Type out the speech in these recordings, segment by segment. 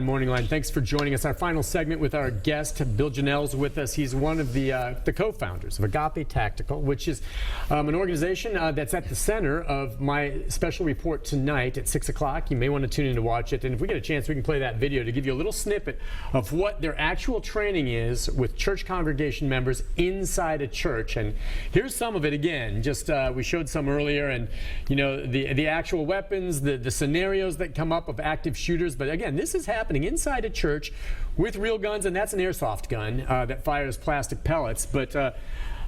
MorningLine. Thanks for joining us. Our final segment with our guest, Bill Janelle's with us. He's one of the co-founders of Agape Tactical, which is an organization that's at the center of my special report tonight at 6 o'clock. You may want to tune in to watch it. And if we get a chance, we can play that video to give you a little snippet of what their actual training is with church congregation members inside a church. And here's some of it again. Just we showed some earlier, and you know the actual weapons, the scenarios that come up of active shooters. But again, this is happening inside a church with real guns, and that's an airsoft gun that fires plastic pellets. But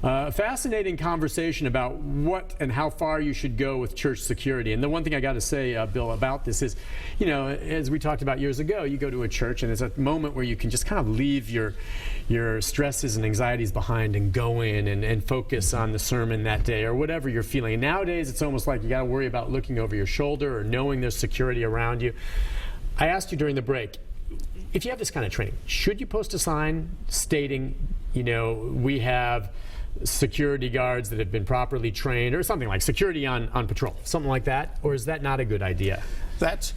fascinating conversation about what and how far you should go with church security. And the one thing I got to say, Bill, about this is, you know, as we talked about years ago, you go to a church and it's a moment where you can just kind of leave your stresses and anxieties behind and go in and focus on the sermon that day or whatever you're feeling. Nowadays, it's almost like you got to worry about looking over your shoulder or knowing there's security around you. I asked you during the break, if you have this kind of training, should you post a sign stating, you know, we have security guards that have been properly trained, or something like security on patrol, something like that? Or is that not a good idea? That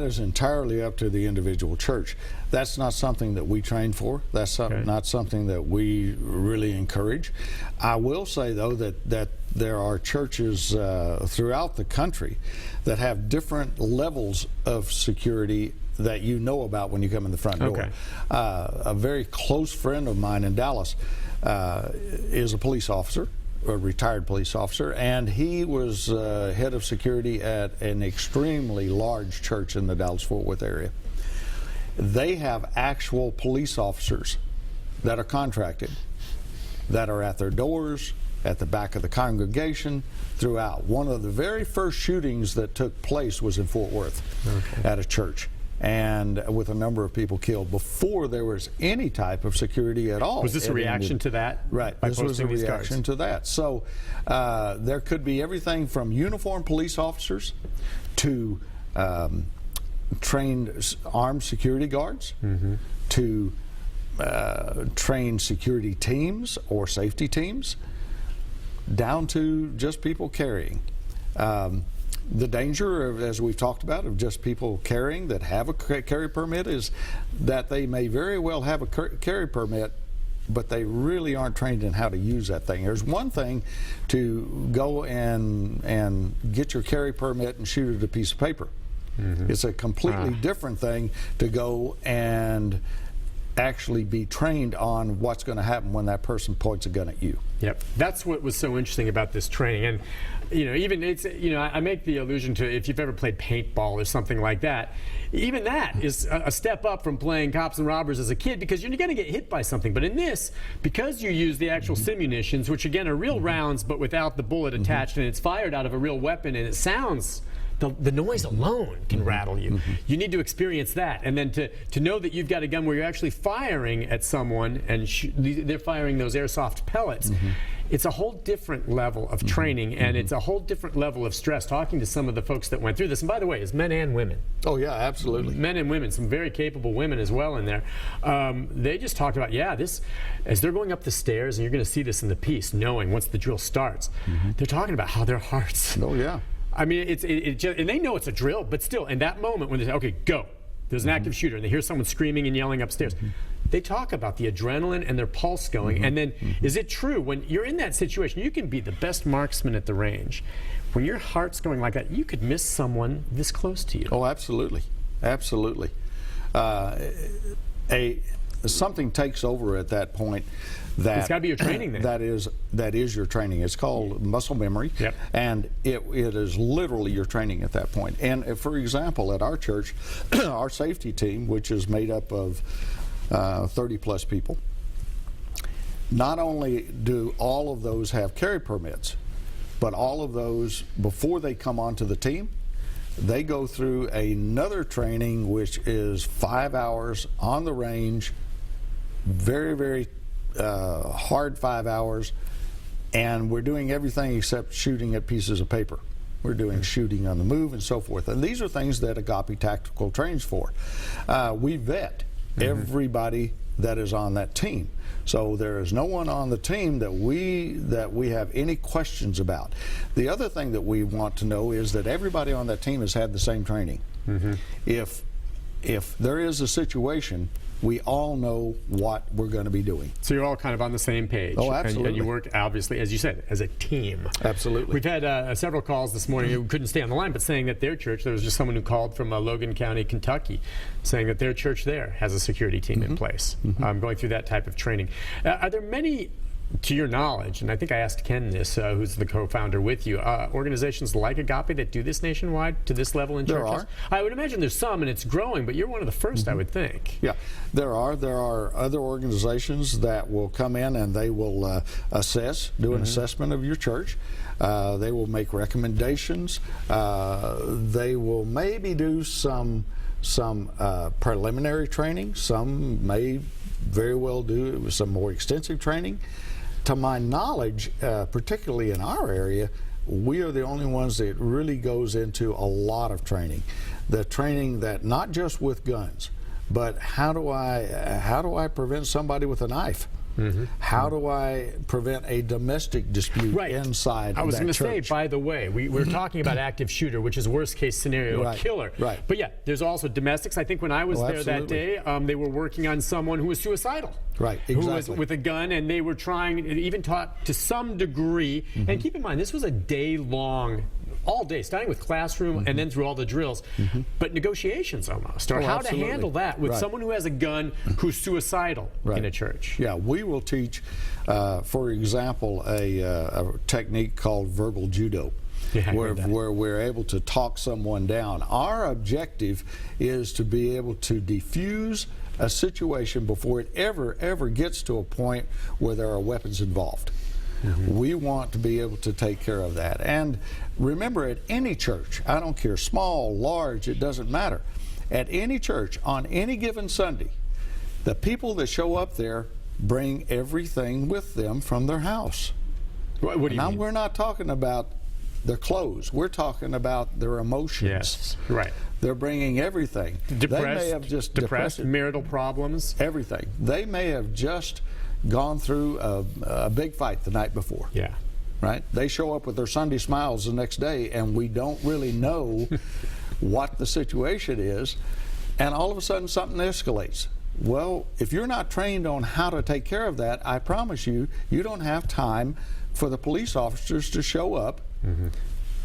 is entirely up to the individual church. That's not something that we train for. That's not something that we really encourage. I will say, though, that there are churches throughout the country that have different levels of security that you know about when you come in the front door. A very close friend of mine in Dallas is a police officer, a retired police officer, and he was head of security at an extremely large church in the Dallas-Fort Worth area. They have actual police officers that are contracted, that are at their doors, at the back of the congregation, throughout. One of the very first shootings that took place was in Fort Worth at a church, and with a number of people killed before there was any type of security at all. Was this a reaction to that? Right. This was a reaction to that. So there could be everything from uniformed police officers to trained armed security guards to trained security teams or safety teams, down to just people carrying. The danger, as we've talked about, of just people carrying that have a carry permit is that they may very well have a carry permit, but they really aren't trained in how to use that thing. There's one thing to go and get your carry permit and shoot at a piece of paper. It's a completely different thing to go and actually be trained on what's going to happen when that person points a gun at you. Yep, that's what was so interesting about this training. And you know, even it's, you know, I make the allusion to if you've ever played paintball or something like that. Even that is a step up from playing cops and robbers as a kid, because you're going to get hit by something. But in this, because you use the actual simunitions, which again are real rounds but without the bullet attached, and it's fired out of a real weapon, and it sounds, the noise alone can rattle you. You need to experience that, and then to know that you've got a gun where you're actually firing at someone and they're firing those airsoft pellets. It's a whole different level of training, and it's a whole different level of stress. Talking to some of the folks that went through this, and by the way, it's men and women. Oh yeah, absolutely. Men and women, some very capable women as well in there. They just talked about, this, as they're going up the stairs, and you're going to see this in the piece, knowing once the drill starts, they're talking about how their hearts. Oh yeah. I mean, it just, and they know it's a drill, but still, in that moment when they say, okay, go, there's an active shooter, and they hear someone screaming and yelling upstairs, they talk about the adrenaline and their pulse going. And then, is it true, when you're in that situation, you can be the best marksman at the range. When your heart's going like that, you could miss someone this close to you. Oh, absolutely. Absolutely. Something takes over at that point. It's got to be your training then. That is your training. It's called muscle memory, and it is literally your training at that point. And for example, at our church, our safety team, which is made up of 30 plus people, not only do all of those have carry permits, but all of those, before they come onto the team, they go through another training, which is 5 hours on the range, very, very hard 5 hours, and we're doing everything except shooting at pieces of paper. We're doing shooting on the move and so forth. And these are things that Agape Tactical trains for. We vet everybody that is on that team. So there is no one on the team that we have any questions about. The other thing that we want to know is that everybody on that team has had the same training. If if there is a situation, we all know what we're going to be doing. So you're all kind of on the same page. Oh, absolutely. And you work, obviously, as you said, as a team. Absolutely. We've had several calls this morning who couldn't stay on the line, but saying that their church, there was just someone who called from Logan County, Kentucky, saying that their church there has a security team in place, going through that type of training. Are there many, to your knowledge, and I think I asked Ken this, who's the co-founder with you, organizations like Agape that do this nationwide to this level in churches? There are. I would imagine there's some, and it's growing, but you're one of the first, I would think. Yeah, there are. There are other organizations that will come in and they will assess, do an assessment of your church. They will make recommendations. They will maybe do some preliminary training. Some may very well do some more extensive training. To my knowledge, particularly in our area, we are the only ones that really goes into a lot of training. The training that not just with guns, but how do I prevent somebody with a knife? How do I prevent a domestic dispute inside I was going to say, church? by the way, we're talking about active shooter, which is worst case scenario, a killer. Right. But yeah, there's also domestics. I think when I was there that day, they were working on someone who was suicidal. Right, exactly. Who was with a gun, and they were trying, even taught to some degree. And keep in mind, this was a day-long, all day, starting with classroom and then through all the drills, but negotiations almost, or how absolutely. to handle that with someone who has a gun who's suicidal in a church. Yeah, we will teach, for example, a technique called verbal judo. Yeah, where we're able to talk someone down. Our objective is to be able to diffuse a situation before it ever gets to a point where there are weapons involved. We want to be able to take care of that. And remember, at any church, I don't care, small, large, it doesn't matter. At any church, on any given Sunday, the people that show up there bring everything with them from their house. What do you now, mean? we're not talking about their clothes. We're talking about their emotions. Yes, right. They're bringing everything. Depressed, they may have just depressed, marital problems. Everything. They may have just gone through a big fight the night before. Yeah. Right? They show up with their Sunday smiles the next day, and we don't really know what the situation is, and all of a sudden something escalates. Well, if you're not trained on how to take care of that, I promise you, you don't have time for the police officers to show up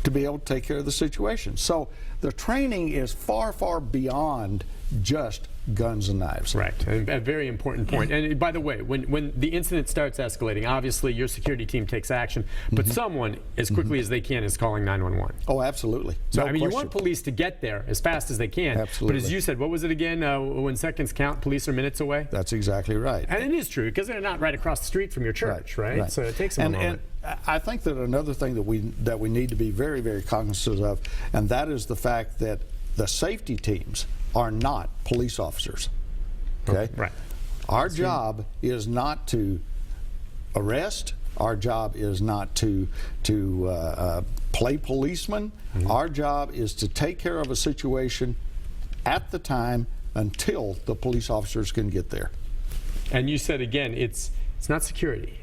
to be able to take care of the situation. So the training is far, far beyond just guns and knives. Right, and a very important point. And by the way, when the incident starts escalating, obviously your security team takes action, but someone, as quickly as they can, is calling 911. Oh, absolutely. So, No I mean, question. you want police to get there as fast as they can. Absolutely. But as you said, what was it again? When seconds count, police are minutes away? That's exactly right. And it is true, because they're not right across the street from your church, right? So it takes them a moment. And I think that another thing that we need to be very, very cognizant of, and that is the fact that the safety teams are not police officers. Okay? Right. Our job is not to arrest. Our job is not to play policeman. Our job is to take care of a situation at the time until the police officers can get there. And you said again, it's not security.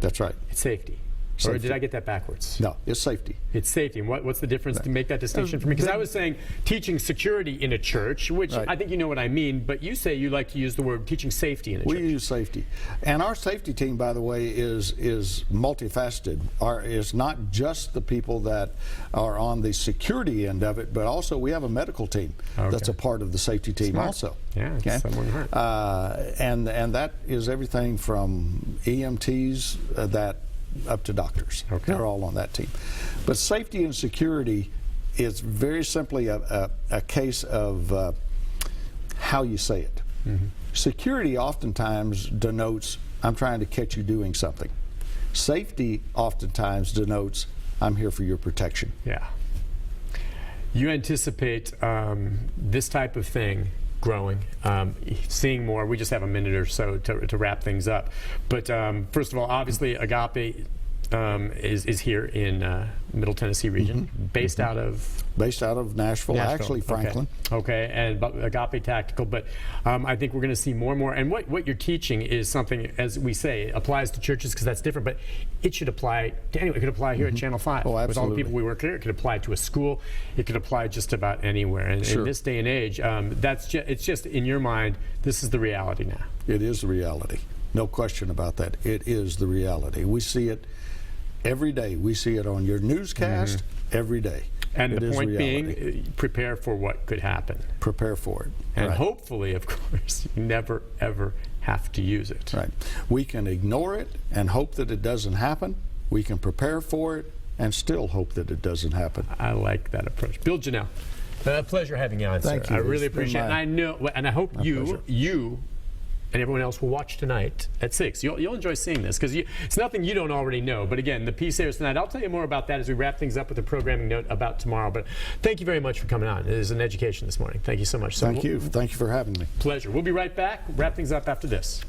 That's right. It's safety. Or Safety. did I get that backwards? No, it's safety. It's safety. And what's the difference to make that distinction for me? Because I was saying teaching security in a church, which I think you know what I mean, but you say you like to use the word teaching safety in a church. We use safety. And our safety team, by the way, is multifaceted. It's not just the people that are on the security end of it, but also we have a medical team that's a part of the safety team also. Yeah, someone hurt. And that is everything from EMTs that up to doctors. They're all on that team. But safety and security is very simply a case of how you say it. Security oftentimes denotes, I'm trying to catch you doing something. Safety oftentimes denotes, I'm here for your protection. Yeah. You anticipate this type of thing growing, seeing more. We just have a minute or so to wrap things up. But first of all, obviously, Agape, is here in Middle Tennessee region, based out of Nashville, actually Franklin. Okay, and Agape Tactical. But I think we're going to see more and more. And what you're teaching is something, as we say, applies to churches because that's different. But it should apply to anyone. It could apply here at Channel 5. Oh, absolutely. With all the people we work here, it could apply to a school. It could apply just about anywhere. And in this day and age, it's just in your mind. This is the reality now. It is the reality. No question about that. It is the reality. We see it every day. We see it on your newscast every day. And the point being, prepare for what could happen. Prepare for it. And hopefully, of course, you never, ever have to use it. Right. We can ignore it and hope that it doesn't happen. We can prepare for it and still hope that it doesn't happen. I like that approach. Bill Janelle, pleasure having you on, Thank sir. you. I really appreciate it. And I know, and I hope you and everyone else will watch tonight at 6. You'll enjoy seeing this because it's nothing you don't already know. But again, the P.4 tonight, I'll tell you more about that as we wrap things up with a programming note about tomorrow. But thank you very much for coming on. It is an education this morning. Thank you so much. Thank you. Thank you for having me. Pleasure. We'll be right back. Wrap things up after this.